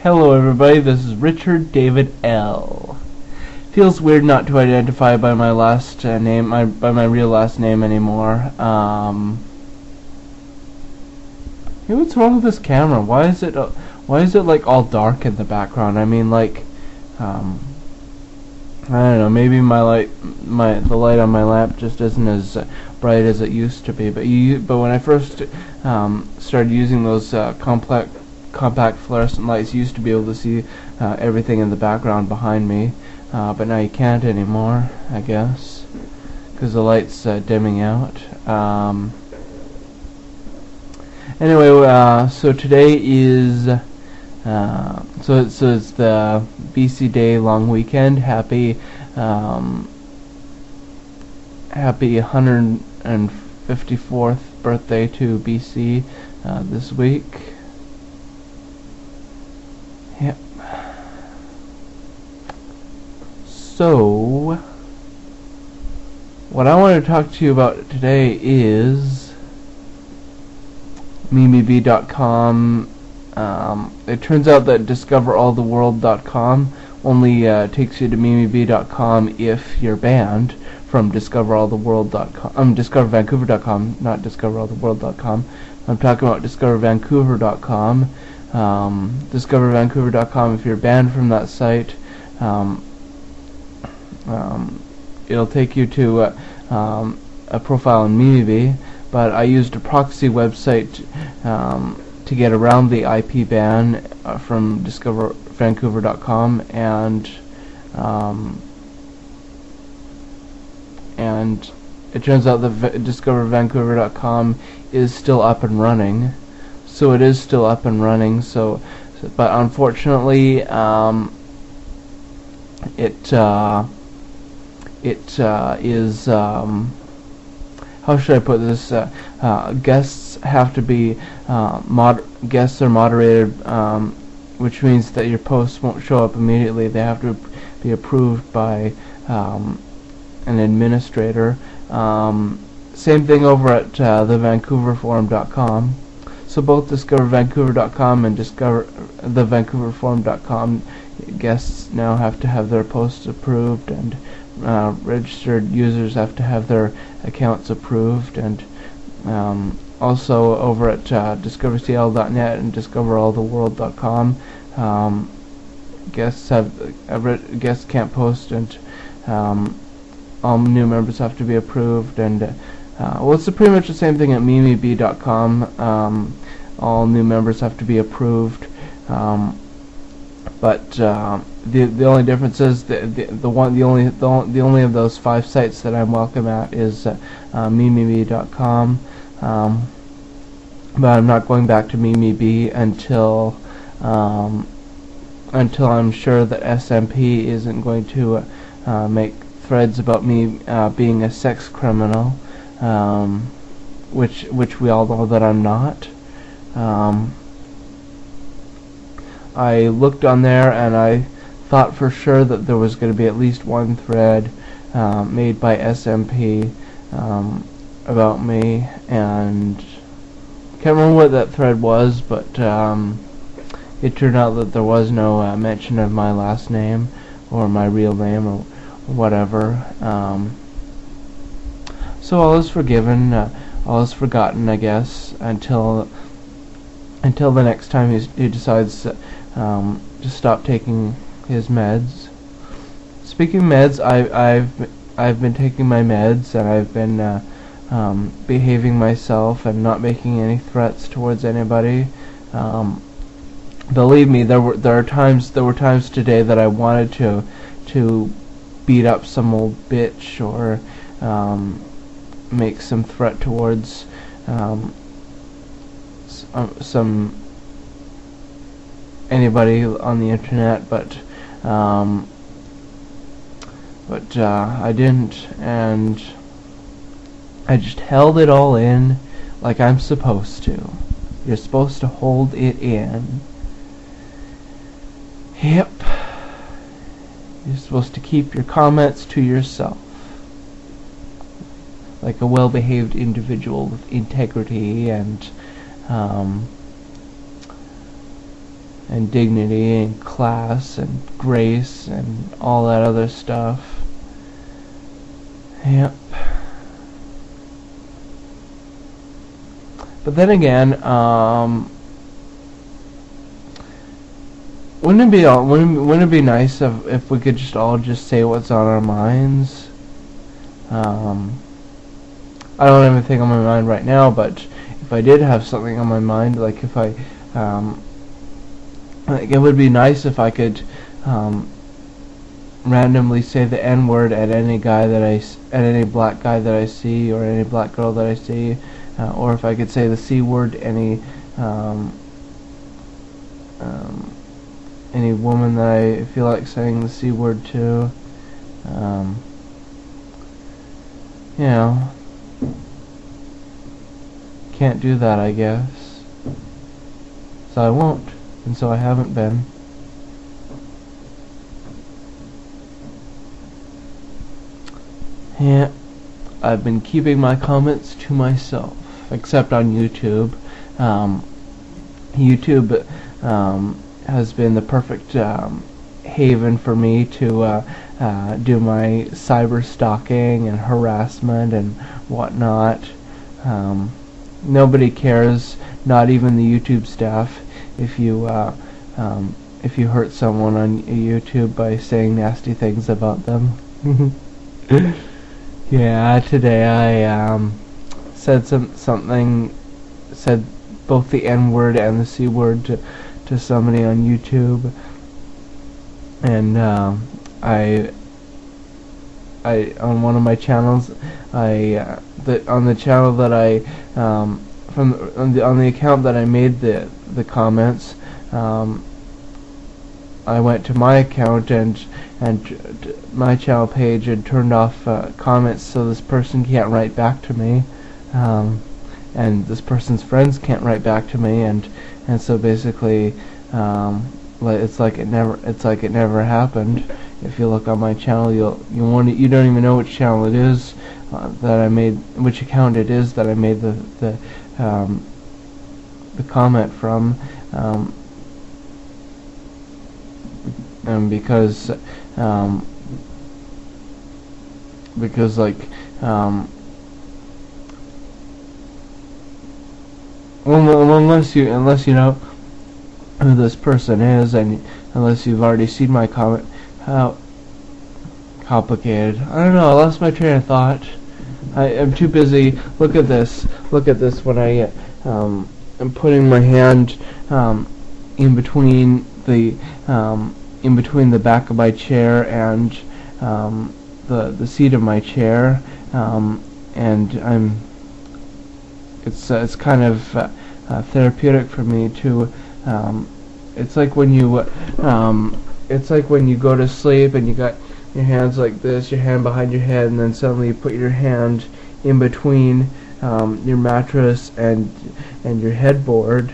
Hello everybody, this is Richard David L. Feels weird not to identify by my last name, by my real last name anymore. Hey, what's wrong with this camera? Why is it like all dark in the background? I mean, like, I don't know. Maybe the light on my lamp just isn't as bright as it used to be. But when I first started using those compact fluorescent lights, you used to be able to see everything in the background behind me. But now you can't anymore, I guess, because the light's dimming out. Anyway, so today is so it's the BC Day long weekend. Happy 154th birthday to BC this week. Yep. So, what I want to talk to you about today is MimiBee.com. It turns out that DiscoverAllTheWorld.com only takes you to MimiBee.com if you're banned from DiscoverAllTheWorld.com. DiscoverVancouver.com, not DiscoverAllTheWorld.com. I'm talking about DiscoverVancouver.com. DiscoverVancouver.com, if you're banned from that site, it'll take you to a profile in MimiBee, but I used a proxy website to get around the IP ban from DiscoverVancouver.com, and it turns out that DiscoverVancouver.com is still up and running. So it is still up and running. But unfortunately, it is. How should I put this? Guests have to be guests are moderated, which means that your posts won't show up immediately. They have to be approved by an administrator. Same thing over at thevancouverforum.com. So both DiscoverVancouver.com and thevancouverforum.com guests now have to have their posts approved, and registered users have to have their accounts approved, and also over at DiscoverCL.net and DiscoverAllTheWorld.com, guests can't post, and all new members have to be approved, and well, it's pretty much the same thing at MimiBee.com. All new members have to be approved, but the only difference is the only of those 5 sites that I'm welcome at is MimiBee.com. But I'm not going back to MimiBee until I'm sure that SMP isn't going to make threads about me being a sex criminal, which we all know that I'm not. I looked on there and I thought for sure that there was going to be at least one thread made by SMP about me, and can't remember what that thread was, but it turned out that there was no mention of my last name or my real name or whatever. So all is forgiven, all is forgotten, I guess, until the next time he decides to stop taking his meds. Speaking of meds, I've been taking my meds, and I've been behaving myself and not making any threats towards anybody. Believe me, there were times today that I wanted to beat up some old bitch or make some threat towards anybody on the internet, but I didn't, and I just held it all in like I'm supposed to. You're supposed to hold it in. Yep. You're supposed to keep your comments to yourself, like a well-behaved individual with integrity and and dignity and class and grace and all that other stuff. Yep. But then again, wouldn't it be nice if we could just all just say what's on our minds? I don't have anything on my mind right now, but if I did have something on my mind, like if I, like it would be nice if I could randomly say the N-word at any guy that at any black guy that I see, or any black girl that I see, or if I could say the C-word any woman that I feel like saying the C-word to. You know, can't do that, I guess. So I won't, and so I haven't been. Yeah, I've been keeping my comments to myself, except on YouTube. YouTube has been the perfect haven for me to do my cyber stalking and harassment and whatnot. Nobody cares, not even the YouTube staff, if you hurt someone on YouTube by saying nasty things about them. Yeah, today I said both the N-word and the C-word to somebody on YouTube, and I on one of my channels, on the channel that I on the account that I made the comments, I went to my account and my channel page and turned off comments, so this person can't write back to me, and this person's friends can't write back to me, and so basically it's like it never happened. If you look on my channel, you don't even know which channel it is that I made, which account it is that I made the comment from, and because like unless you know who this person is, and unless you've already seen my comment, how complicated. I don't know, I lost my train of thought. I'm too busy. Look at this when I am putting my hand in between the back of my chair and the seat of my chair, and it's kind of therapeutic for me to. It's like when you go to sleep and you got your hands like this, your hand behind your head, and then suddenly you put your hand in between your mattress and your headboard.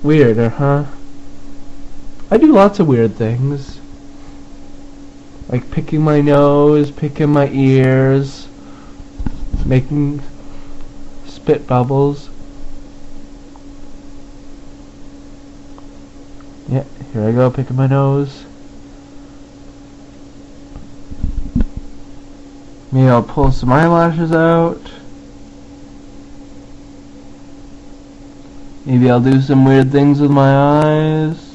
Weird, huh? I do lots of weird things, like picking my nose, picking my ears, making spit bubbles. Yeah, here I go, picking my nose. Maybe I'll pull some eyelashes out. Maybe I'll do some weird things with my eyes.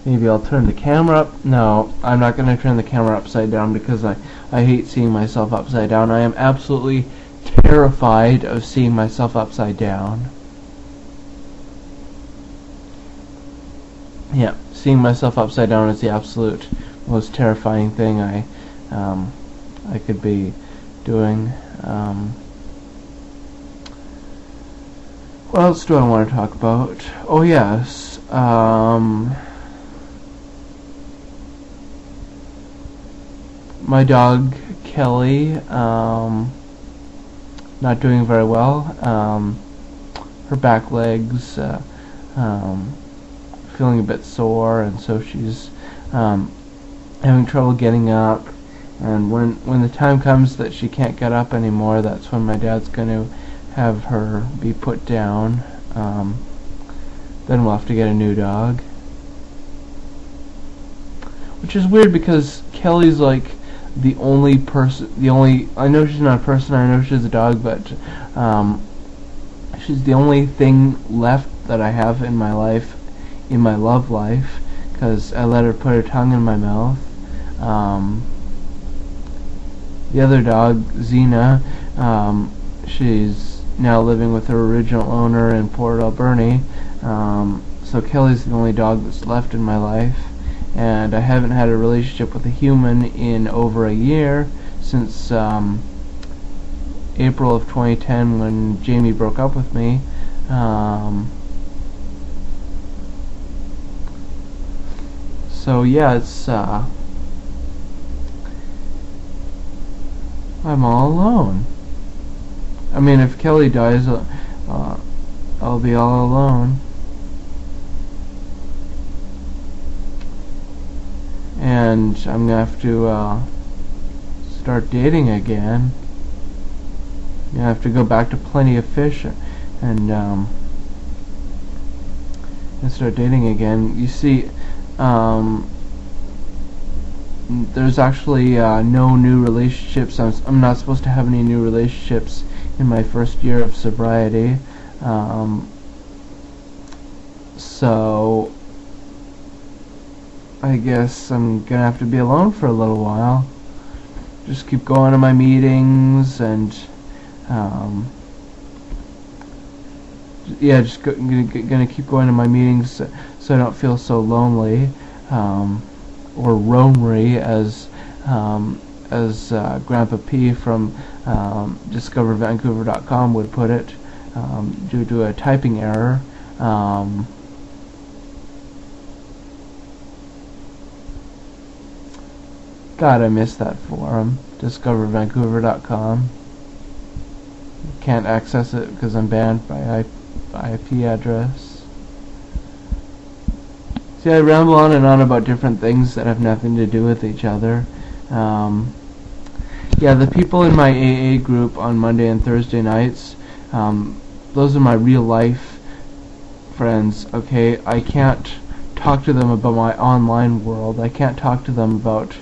Maybe I'll turn the camera up. No, I'm not going to turn the camera upside down because I hate seeing myself upside down. I am absolutely terrified of seeing myself upside down. Yeah, seeing myself upside down is the absolute most terrifying thing I could be doing. What else do I want to talk about? Oh yes, my dog Kelly, not doing very well. Her back legs feeling a bit sore, and so she's having trouble getting up, And when the time comes that she can't get up anymore, that's when my dad's going to have her be put down. Then we'll have to get a new dog. Which is weird because Kelly's like the only person, I know she's not a person, I know she's a dog, but she's the only thing left that I have in my life, in my love life, because I let her put her tongue in my mouth. The other dog, Xena, she's now living with her original owner in Port Alberni, so Kelly's the only dog that's left in my life. And I haven't had a relationship with a human in over a year, since April of 2010 when Jamie broke up with me. So yeah, it's I'm all alone. I mean, if Kelly dies, I'll be all alone. And I'm gonna have to start dating again. I'm gonna have to go back to Plenty of Fish and start dating again. You see, there's actually no new relationships. I'm not supposed to have any new relationships in my first year of sobriety. So I guess I'm gonna have to be alone for a little while. Just keep going to my meetings and yeah, just gonna keep going to my meetings so I don't feel so lonely, or roamery, as Grandpa P from DiscoverVancouver.com would put it, due to a typing error. God, I miss that forum, DiscoverVancouver.com. Can't access it because I'm banned by IP address. See, I ramble on and on about different things that have nothing to do with each other. Yeah, the people in my AA group on Monday and Thursday nights, those are my real life friends, okay? I can't talk to them about my online world. I can't talk to them about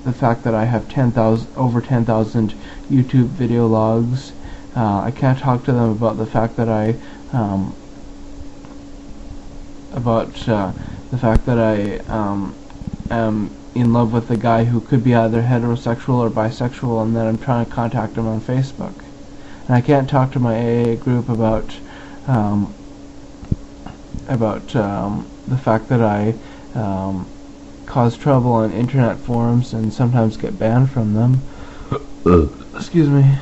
the fact that I have over 10,000 YouTube video logs. I can't talk to them about the fact that I am in love with a guy who could be either heterosexual or bisexual, and that I'm trying to contact him on Facebook. And I can't talk to my AA group about the fact that I cause trouble on internet forums and sometimes get banned from them. Excuse me.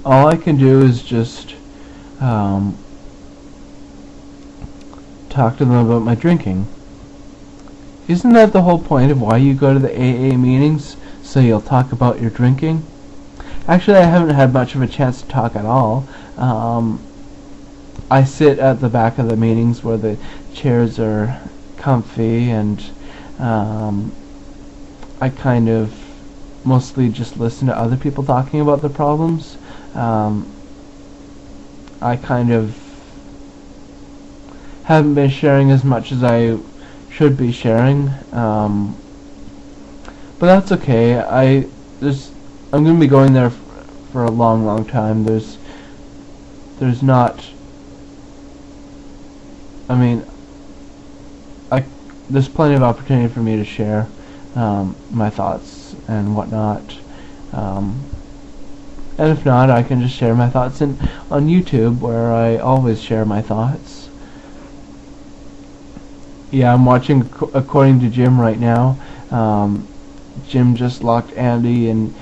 All I can do is just talk to them about my drinking. Isn't that the whole point of why you go to the AA meetings? So you'll talk about your drinking? Actually, I haven't had much of a chance to talk at all. I sit at the back of the meetings where the chairs are comfy, and I kind of mostly just listen to other people talking about their problems. I kind of haven't been sharing as much as I should be sharing, but that's okay. I'm going to be going there for a long time. There's not, I mean, there's plenty of opportunity for me to share my thoughts and whatnot. And if not, I can just share my thoughts on YouTube, where I always share my thoughts. Yeah, I'm watching According to Jim right now. Jim just locked Andy in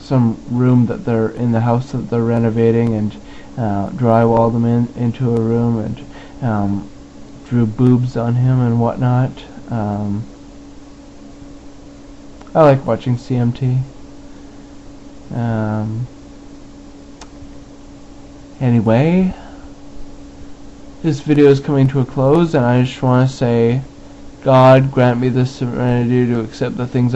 some room that they're in the house that they're renovating, and drywalled him into a room, and drew boobs on him and whatnot. I like watching CMT. Anyway, this video is coming to a close, and I just want to say God, grant me the serenity to accept the things